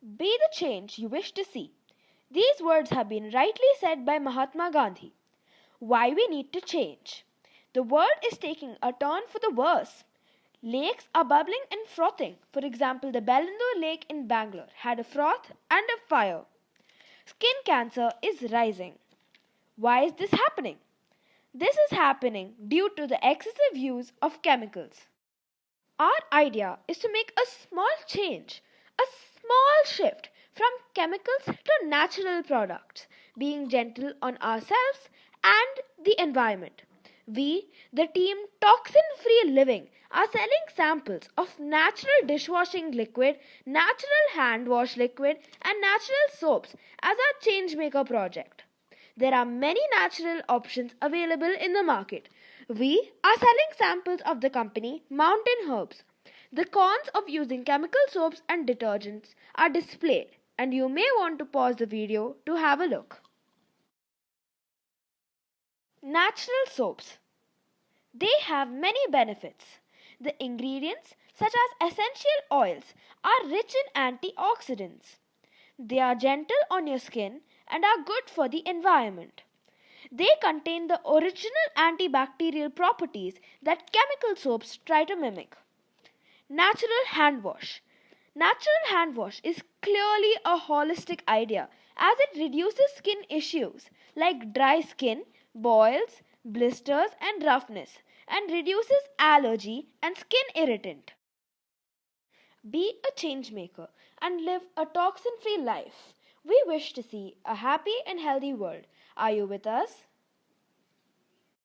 Be the change you wish to see. These words have been rightly said by Mahatma Gandhi. Why we need to change. The world is taking a turn for the worse. Lakes are bubbling and frothing. For example, the Bellandur Lake in Bangalore had a froth and a fire. Skin cancer is rising. Why is this happening? This is happening due to the excessive use of chemicals. Our idea is to make a small change, a small shift from chemicals to natural products, being gentle on ourselves and the environment. We, the team Toxin Free Living, are selling samples of natural dishwashing liquid, natural hand wash liquid, and natural soaps as our Changemaker project. There are many natural options available in the market. We are selling samples of the company Mountain Herbs. The cons of using chemical soaps and detergents are displayed, and you may want to pause the video to have a look. Natural soaps. They have many benefits. The ingredients, such as essential oils, are rich in antioxidants. They are gentle on your skin and are good for the environment. They contain the original antibacterial properties that chemical soaps try to mimic. Natural hand wash. Natural hand wash is clearly a holistic idea as it reduces skin issues like dry skin, boils, blisters, and roughness, and reduces allergy and skin irritant. Be a change maker and live a toxin free life. We wish to see a happy and healthy world. Are you with us?